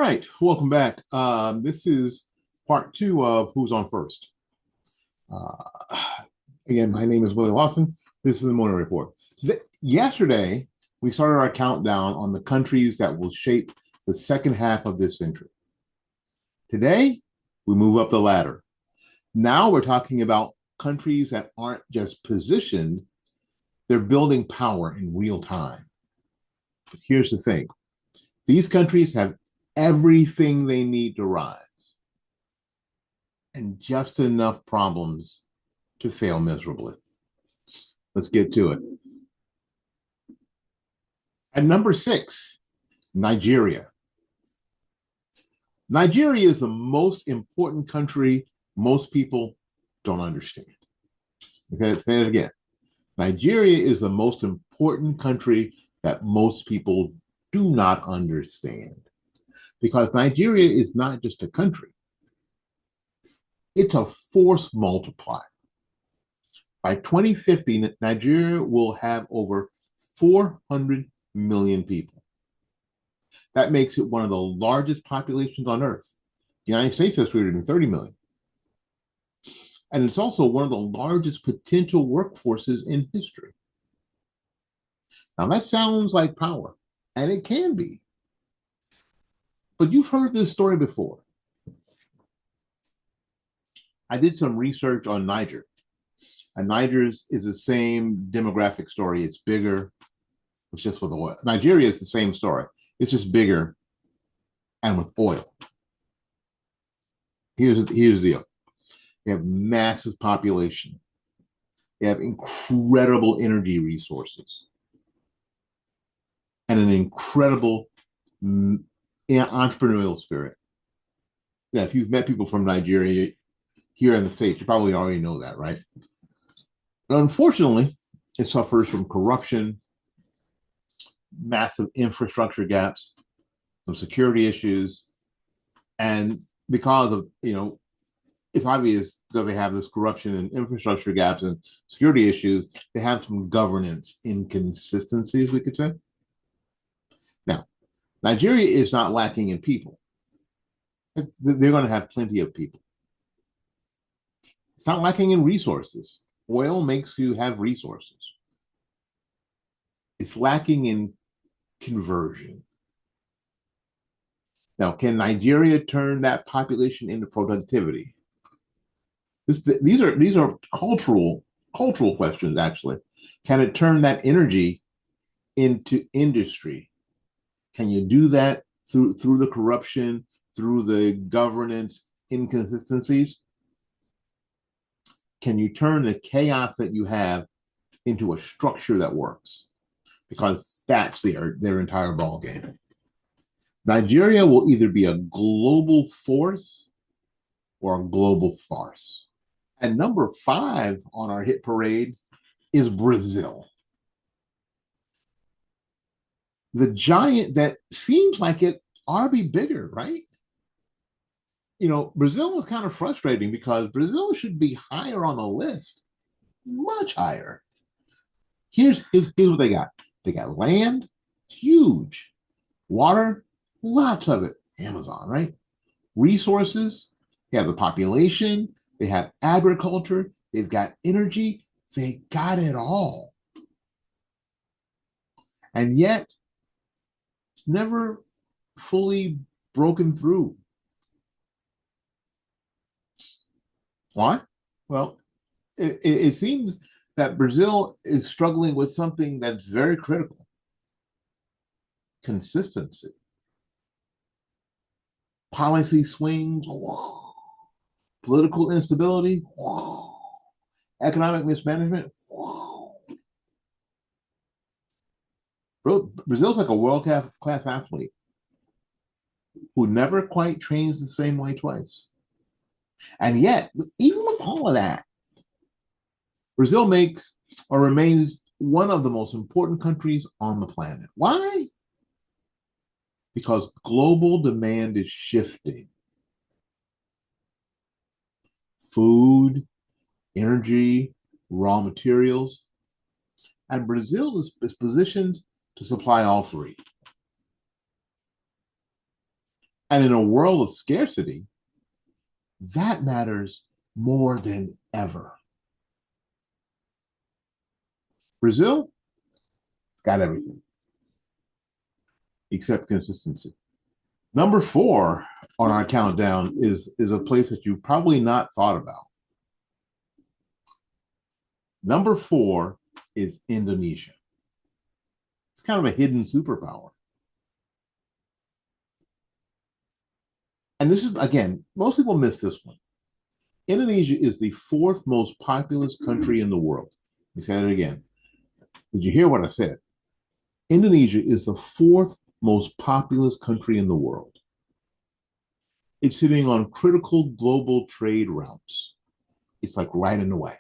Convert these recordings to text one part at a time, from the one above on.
right, welcome back. This is part two of Who's on First. Uh, Again, my name is Willie Lawson. This is the Morning Report. Yesterday, we started our countdown on the countries that will shape the second half of this century. Today, we move up the ladder. Now we're talking about countries that aren't just positioned, they're building power in real time. But here's the thing. These countries have everything they need to rise and just enough problems to fail miserably. Let's get to it. At number 6, Nigeria. Nigeria is the most important country most people don't understand. Okay, say it again. Nigeria is the most important country that most people do not understand. Because Nigeria is not just a country, it's a force multiplier. By 2050, Nigeria will have over 400 million people. That makes it one of the largest populations on Earth. The United States has 330 million. And it's also one of the largest potential workforces in history. Now, that sounds like power, and it can be. But you've heard this story before. I did some research on Niger. And Niger is the same demographic story. It's bigger. It's just with oil. Nigeria is the same story. It's just bigger and with oil. Here's the deal. They have massive population. They have incredible energy resources and an incredible entrepreneurial spirit. Yeah, if you've met people from Nigeria here in the States, you probably already know that, right? But unfortunately, it suffers from corruption, massive infrastructure gaps, some security issues, and because of, it's obvious because they have this corruption and infrastructure gaps and security issues, they have some governance inconsistencies, we could say. Now, Nigeria is not lacking in people. They're going to have plenty of people. It's not lacking in resources. Oil makes you have resources. It's lacking in conversion. Now, can Nigeria turn that population into productivity? These are cultural questions, actually. Can it turn that energy into industry? Can you do that through the corruption, through the governance inconsistencies? Can you turn the chaos that you have into a structure that works? Because that's their entire ball game. Nigeria will either be a global force or a global farce. And number 5 on our hit parade is Brazil. The giant that seems like it ought to be bigger, right? Brazil is kind of frustrating because Brazil should be higher on the list, much higher. Here's what they got. They got land, huge. Water, lots of it. Amazon, right? Resources, they have the population, they have agriculture, they've got energy, they got it all. And yet, it's never fully broken through. Why? Well, it seems that Brazil is struggling with something that's very critical: consistency. Policy swings, political instability, economic mismanagement. Brazil's like a world-class athlete who never quite trains the same way twice. And yet, even with all of that, Brazil makes or remains one of the most important countries on the planet. Why? Because global demand is shifting. Food, energy, raw materials. And Brazil is positioned to supply all three. And in a world of scarcity, that matters more than ever. Brazil got everything except consistency. Number 4 on our countdown is a place that you probably not thought about. Number 4 is Indonesia. It's kind of a hidden superpower. And this is, again, most people miss this one. Indonesia is the 4th most populous country in the world. Let me say it again. Did you hear what I said? Indonesia is the 4th most populous country in the world. It's sitting on critical global trade routes. It's like right in the way.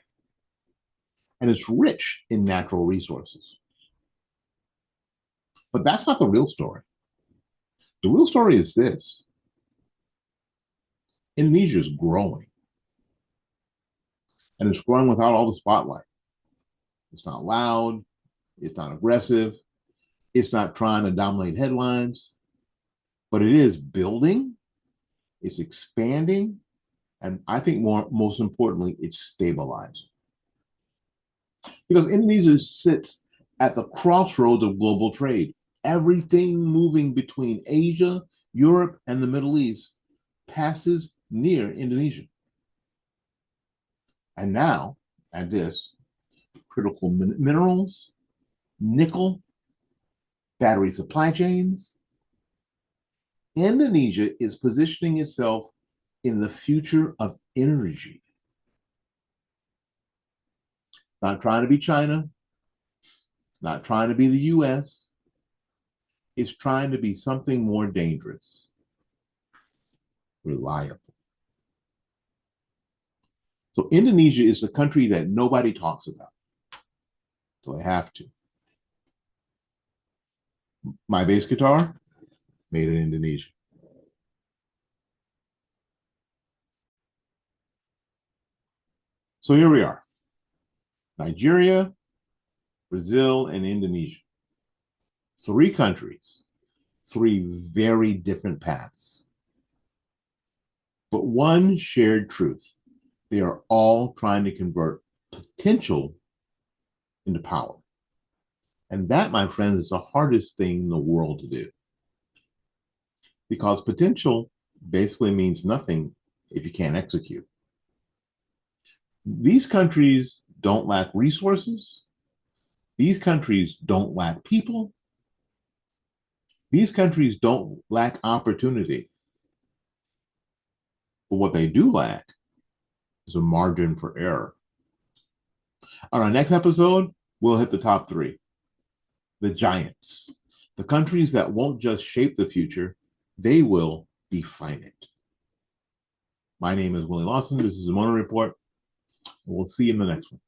And it's rich in natural resources. But that's not the real story. The real story is this: Indonesia is growing. And it's growing without all the spotlight. It's not loud. It's not aggressive. It's not trying to dominate headlines. But it is building. It's expanding. And I think most importantly, it's stabilizing. Because Indonesia sits at the crossroads of global trade. Everything moving between Asia, Europe, and the Middle East passes near Indonesia. And now, at this, critical minerals, nickel, battery supply chains. Indonesia is positioning itself in the future of energy. Not trying to be China, not trying to be the US. It's trying to be something more dangerous, reliable. So Indonesia is the country that nobody talks about. So they have to. My bass guitar, made in Indonesia. So here we are. Nigeria, Brazil, and Indonesia. 3 countries, 3 very different paths. But one shared truth: they are all trying to convert potential into power. And that, my friends, is the hardest thing in the world to do. Because potential basically means nothing if you can't execute. These countries don't lack resources. These countries don't lack people. These countries don't lack opportunity. But what they do lack is a margin for error. On our next episode, we'll hit the top 3. The giants, the countries that won't just shape the future, they will define it. My name is Willie Lawson. This is the Mono Report. We'll see you in the next one.